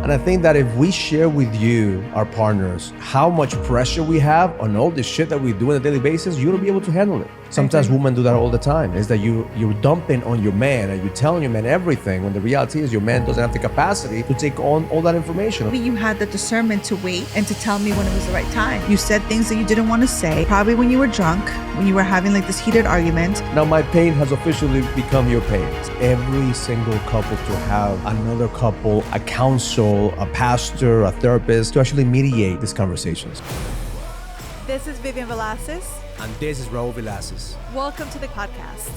And I think that if we share with you, our partners, how much pressure we have on all the shit that we do on a daily basis, you'll be able to handle it. Sometimes women do that all the time, is that you're dumping on your man and you're telling your man everything, when the reality is your man doesn't have the capacity to take on all that information. Maybe you had the discernment to wait and to tell me when it was the right time. You said things that you didn't want to say, probably when you were drunk, when you were having like this heated argument. Now my pain has officially become your pain. Every single couple to have another couple, a counsel, a pastor, a therapist, to actually mediate these conversations. This is Vivian Raul. And this is Raul Villacis. Welcome to the podcast.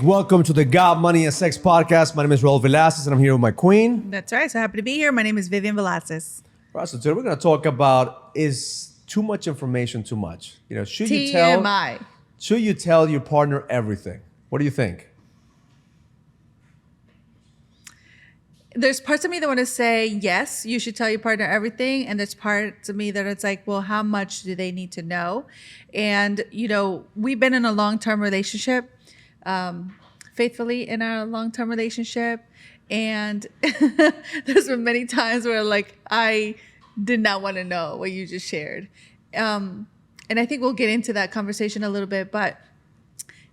Welcome to the God, Money, and Sex podcast. My name is Raul Villacis, and I'm here with my queen. That's right. So happy to be here. My name is Vivian Raul. Right, so today we're going to talk about, is too much information too much? You know, should TMI. you tell your partner everything? What do you think? There's parts of me that want to say, yes, you should tell your partner everything. And there's parts of me that it's like, well, how much do they need to know? And, you know, we've been in a long-term relationship, faithfully in our long-term relationship. And there's been many times where like, I did not want to know what you just shared. And I think we'll get into that conversation a little bit, but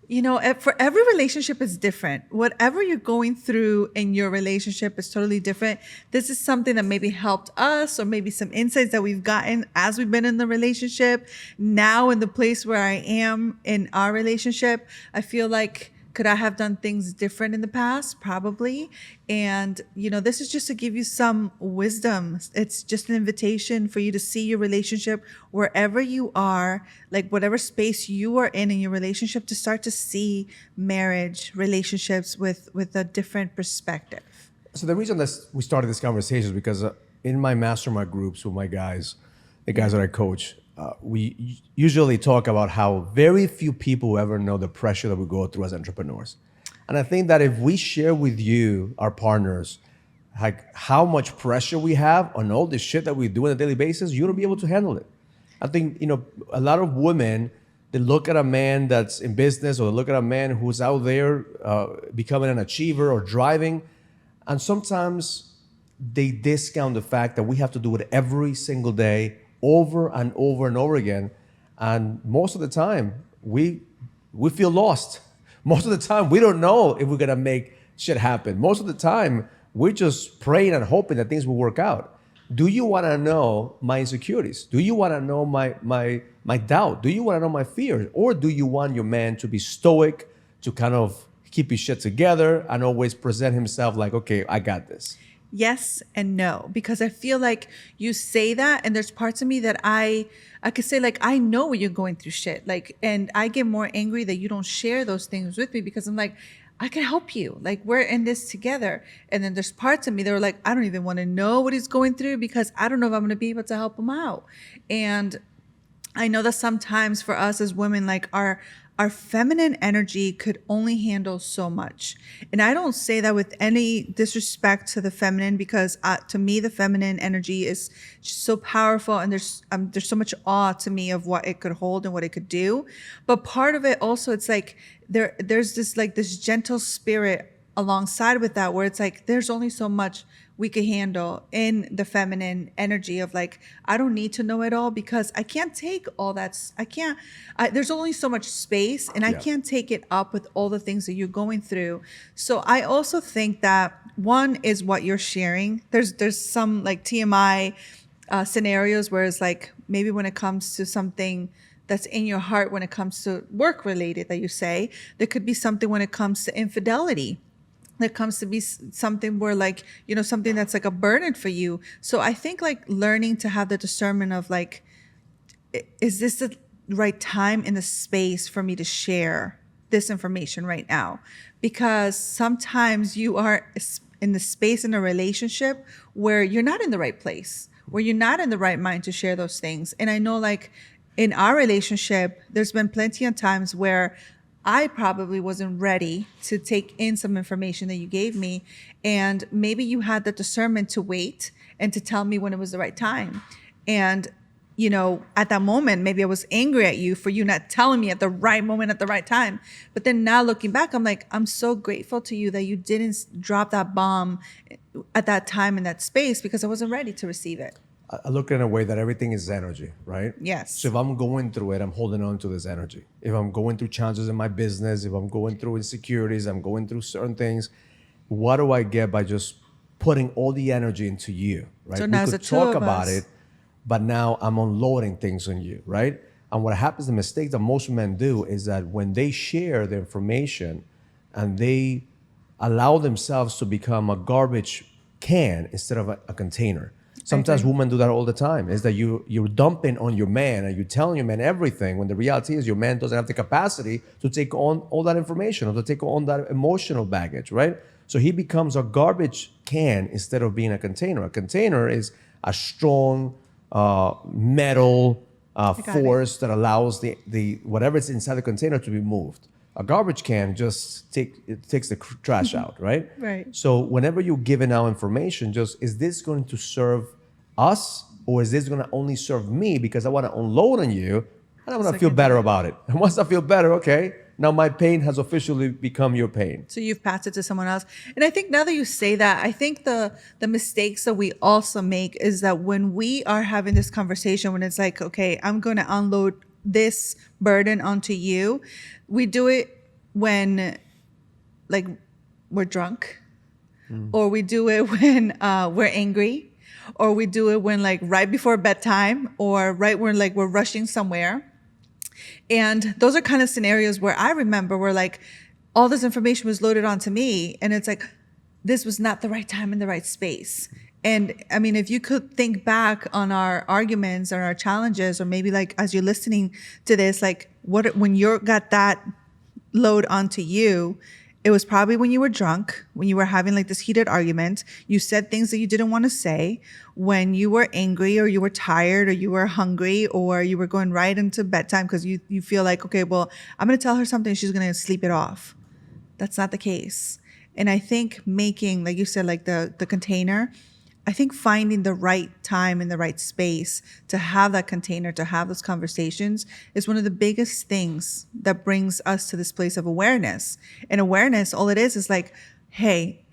you know, for every relationship is different. Whatever you're going through in your relationship is totally different. This is something that maybe helped us, or maybe some insights that we've gotten as we've been in the relationship. Now in the place where I am in our relationship, I feel like, could I have done things different in the past? Probably. And, you know, this is just to give you some wisdom. It's just an invitation for you to see your relationship wherever you are, like whatever space you are in your relationship, to start to see marriage, relationships with a different perspective. So the reason that we started this conversation is because in my mastermind groups with my guys, the guys that I coach, we usually talk about how very few people ever know the pressure that we go through as entrepreneurs. And I think that if we share with you, our partners, like how much pressure we have on all the shit that we do on a daily basis, you'll be able to handle it. I think, you know, a lot of women, they look at a man that's in business, or they look at a man who's out there becoming an achiever or driving, and sometimes they discount the fact that we have to do it every single day, over and over and over again. And most of the time, we feel lost. Most of the time, we don't know if we're gonna make shit happen. Most of the time, we're just praying and hoping that things will work out. Do you wanna know my insecurities? Do you wanna know my doubt? Do you wanna know my fears? Or do you want your man to be stoic, to kind of keep his shit together and always present himself like, okay, I got this? Yes and no, because I feel like you say that, and there's parts of me that I could say, like, I know you're going through shit, like, and I get more angry that you don't share those things with me, because I'm like, I can help you, like, we're in this together. And then there's parts of me that are like, I don't even want to know what he's going through, because I don't know if I'm going to be able to help him out. And I know that sometimes for us as women, like our feminine energy could only handle so much. And I don't say that with any disrespect to the feminine, because to me, the feminine energy is just so powerful. And there's so much awe to me of what it could hold and what it could do. But part of it also, it's like there's this gentle spirit alongside with that, where it's like, there's only so much we could handle in the feminine energy of like, I don't need to know it all, because I can't take all that. There's only so much space, and I can't take it up with all the things that you're going through. So I also think that one is what you're sharing. There's some like TMI scenarios where it's like, maybe when it comes to something that's in your heart, when it comes to work related, that you say, there could be something when it comes to infidelity. That comes to be something where, like, you know, something that's like a burden for you. So I think like learning to have the discernment of like, is this the right time in the space for me to share this information right now? Because sometimes you are in the space in a relationship where you're not in the right place, where you're not in the right mind to share those things. And I know, like, in our relationship, there's been plenty of times where I probably wasn't ready to take in some information that you gave me. And maybe you had the discernment to wait and to tell me when it was the right time. And, at that moment, maybe I was angry at you for you not telling me at the right moment, at the right time. But then now looking back, I'm like, I'm so grateful to you that you didn't drop that bomb at that time in that space, because I wasn't ready to receive it. I look at it in a way that everything is energy, right? Yes. So if I'm going through it, I'm holding on to this energy. If I'm going through challenges in my business, if I'm going through insecurities, I'm going through certain things, what do I get by just putting all the energy into you, right? So now we it's could the two talk of about us. it, but now I'm unloading things on you, right? And what happens, the mistake that most men do is that when they share the information and they allow themselves to become a garbage can instead of a container. Sometimes agree. women do that all the time. Is that you're dumping on your man and you're telling your man everything when the reality is your man doesn't have the capacity to take on all that information or to take on that emotional baggage, right? So he becomes a garbage can instead of being a container. A container is a strong metal force that allows the whatever is inside the container to be moved. A garbage can just takes the trash out, right? Right. So whenever you're giving out information, just is this going to serve us or is this going to only serve me because I want to unload on you and I want to feel better about it. And once I feel better, okay, now my pain has officially become your pain. So you've passed it to someone else. And I think now that you say that, I think the mistakes that we also make is that when we are having this conversation, when it's like, okay, I'm going to unload this burden onto you, we do it when like we're drunk, or we do it when we're angry, or we do it when like right before bedtime, or right when like we're rushing somewhere. And those are kind of scenarios where I remember where like all this information was loaded onto me and it's like, this was not the right time in the right space. And I mean, if you could think back on our arguments or our challenges, or maybe like as you're listening to this, like when you got that load onto you, it was probably when you were drunk, when you were having like this heated argument, you said things that you didn't want to say, when you were angry or you were tired or you were hungry or you were going right into bedtime because you feel like, okay, well, I'm going to tell her something, she's going to sleep it off. That's not the case. And I think making, like you said, like the container, I think finding the right time and the right space to have that container, to have those conversations is one of the biggest things that brings us to this place of awareness. And awareness, all it is like, hey,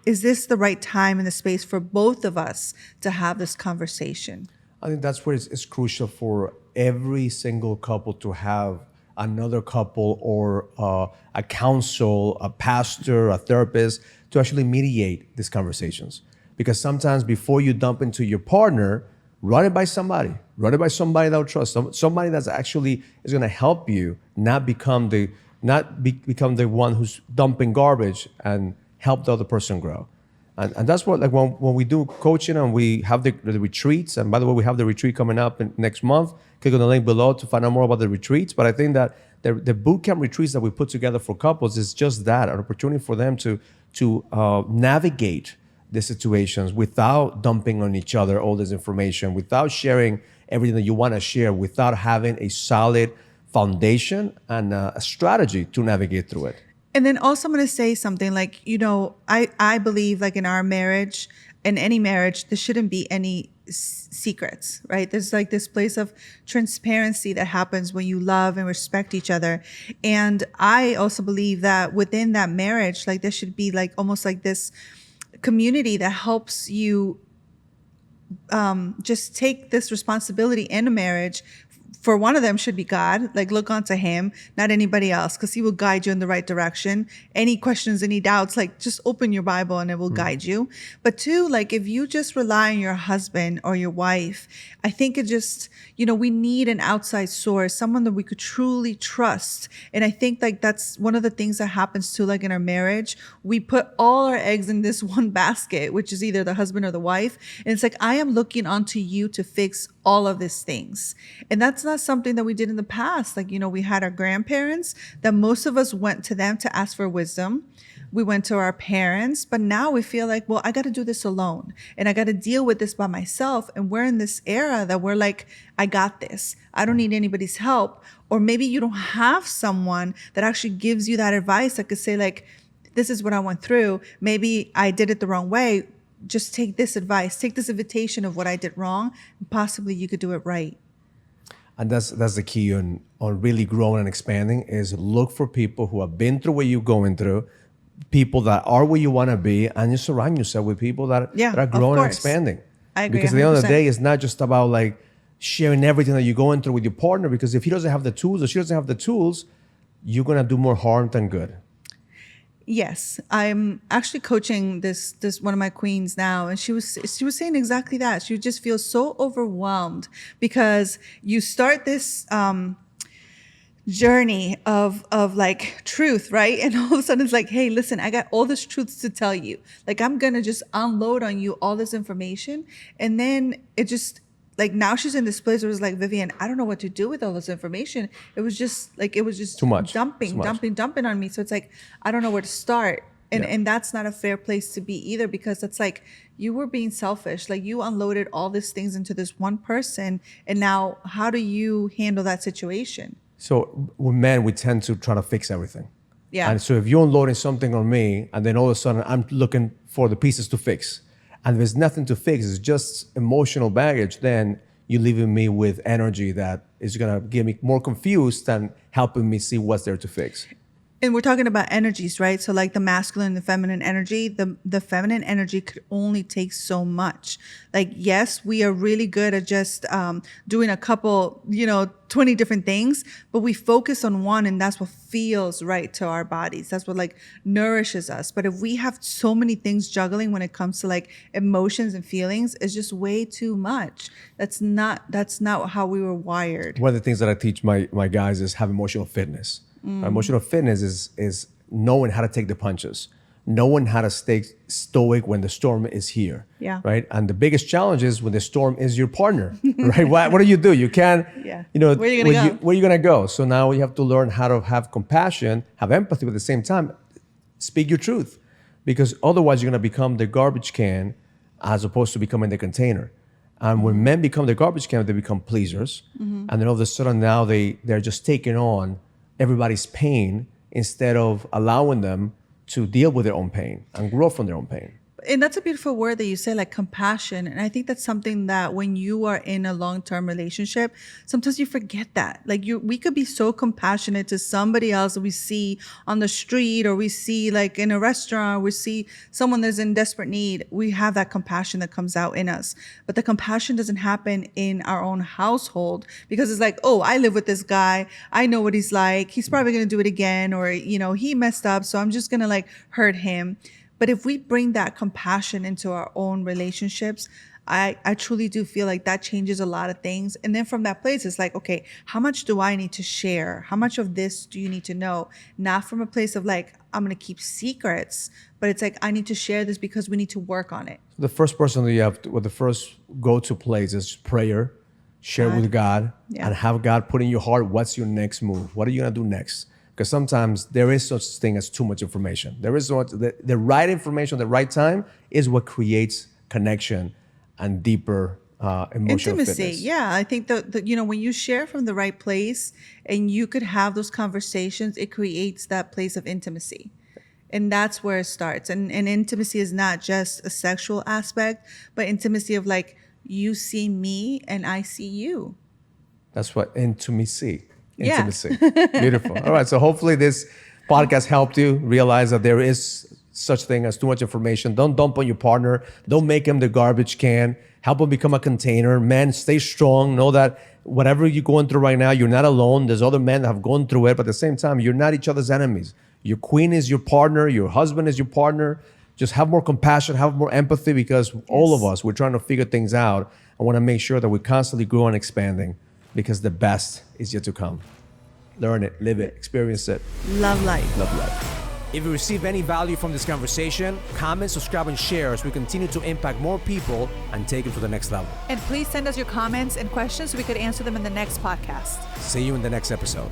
is this the right time and the space for both of us to have this conversation? I think that's where it's crucial for every single couple to have another couple or a counsel, a pastor, a therapist to actually mediate these conversations. Because sometimes before you dump into your partner, run it by somebody that will trust, somebody that's actually is going to help you not become the one who's dumping garbage and help the other person grow. And that's what, like when we do coaching and we have the retreats, and by the way, we have the retreat coming up next month. Click on the link below to find out more about the retreats. But I think that the boot camp retreats that we put together for couples is just that, an opportunity for them to navigate the situations without dumping on each other all this information, without sharing everything that you want to share, without having a solid foundation and a strategy to navigate through it. And then also I'm going to say something like, I believe like in our marriage, in any marriage, there shouldn't be any secrets, right? There's like this place of transparency that happens when you love and respect each other. And I also believe that within that marriage, like there should be like almost like this community that helps you just take this responsibility in a marriage. For one of them should be God, like look onto him, not anybody else, because he will guide you in the right direction. Any questions, any doubts, like just open your Bible and it will guide you. But two, like if you just rely on your husband or your wife, I think it just, we need an outside source, someone that we could truly trust. And I think like that's one of the things that happens too, like in our marriage, we put all our eggs in this one basket, which is either the husband or the wife. And it's like, I am looking onto you to fix all of these things. And that's not something that we did in the past. Like, we had our grandparents that most of us went to them to ask for wisdom. we went to our parents, but now we feel like, well, I got to do this alone and I got to deal with this by myself. And we're in this era that we're like, I got this. I don't need anybody's help. Or maybe you don't have someone that actually gives you that advice that could say like, this is what I went through. Maybe I did it the wrong way. Just take this advice, take this invitation of what I did wrong, and possibly you could do it right. And that's the key on really growing and expanding is look for people who have been through what you're going through, people that are where you want to be, and you surround yourself with people that are growing and expanding. I agree. Because at the end of the day, it's not just about like sharing everything that you're going through with your partner, because if he doesn't have the tools or she doesn't have the tools, you're going to do more harm than good. Yes, I'm actually coaching this one of my queens now, and she was saying exactly that. She just feels so overwhelmed because you start this journey of like truth, right? And all of a sudden it's like, hey, listen, I got all this truths to tell you. Like I'm gonna just unload on you all this information, and then it just like now she's in this place where it's like, Vivian, I don't know what to do with all this information. It was just too much, dumping on me. So it's like, I don't know where to start. And that's not a fair place to be either, because it's like you were being selfish. Like you unloaded all these things into this one person. And now how do you handle that situation? So with men, we tend to try to fix everything. Yeah. And so if you're unloading something on me and then all of a sudden I'm looking for the pieces to fix, and there's nothing to fix, it's just emotional baggage, then you're leaving me with energy that is going to get me more confused than helping me see what's there to fix. And we're talking about energies, right? So like the masculine and the feminine energy, the feminine energy could only take so much. Like, yes, we are really good at just doing a couple, 20 different things, but we focus on one, and that's what feels right to our bodies. That's what like nourishes us. But if we have so many things juggling when it comes to like emotions and feelings, it's just way too much. That's not how we were wired. One of the things that I teach my guys is have emotional fitness. Emotional fitness is knowing how to take the punches, knowing how to stay stoic when the storm is here. Yeah. Right. And the biggest challenge is when the storm is your partner. Right. What do you do? You can't. Yeah. Where are you gonna go? Where are you gonna go? So now you have to learn how to have compassion, have empathy, but at the same time, speak your truth, because otherwise you're gonna become the garbage can as opposed to becoming the container. And when men become the garbage can, they become pleasers, and then all of a sudden now they're just taking on everybody's pain instead of allowing them to deal with their own pain and grow from their own pain. And that's a beautiful word that you say, like compassion. And I think that's something that when you are in a long-term relationship, sometimes you forget that. Like we could be so compassionate to somebody else that we see on the street, or we see like in a restaurant, we see someone that's in desperate need. We have that compassion that comes out in us. But the compassion doesn't happen in our own household, because it's like, oh, I live with this guy. I know what he's like. He's probably going to do it again. Or, he messed up, so I'm just going to like hurt him. But if we bring that compassion into our own relationships, I truly do feel like that changes a lot of things. And then from that place, it's like, okay, how much do I need to share? How much of this do you need to know? Not from a place of like, I'm going to keep secrets, but it's like, I need to share this because we need to work on it. The first person that you have to, or the first go-to place is prayer, share with God, and have God put in your heart, what's your next move? What are you going to do next? Because sometimes there is such thing as too much information. There is the right information at the right time is what creates connection and deeper emotional intimacy. fitness. Yeah, I think that when you share from the right place and you could have those conversations, it creates that place of intimacy. And that's where it starts. And intimacy is not just a sexual aspect, but intimacy of like, you see me and I see you. That's what intimacy. Beautiful. All right. So hopefully this podcast helped you realize that there is such thing as too much information. Don't dump on your partner. Don't make him the garbage can. Help him become a container. Men, stay strong. Know that whatever you're going through right now, you're not alone. There's other men that have gone through it, but at the same time, you're not each other's enemies. Your queen is your partner. Your husband is your partner. Just have more compassion, have more empathy, because all of us, we're trying to figure things out. I want to make sure that we constantly grow and expanding, because the best is yet to come. Learn it, live it, experience it. Love life. Love life. If you receive any value from this conversation, comment, subscribe, and share as we continue to impact more people and take them to the next level. And please send us your comments and questions so we could answer them in the next podcast. See you in the next episode.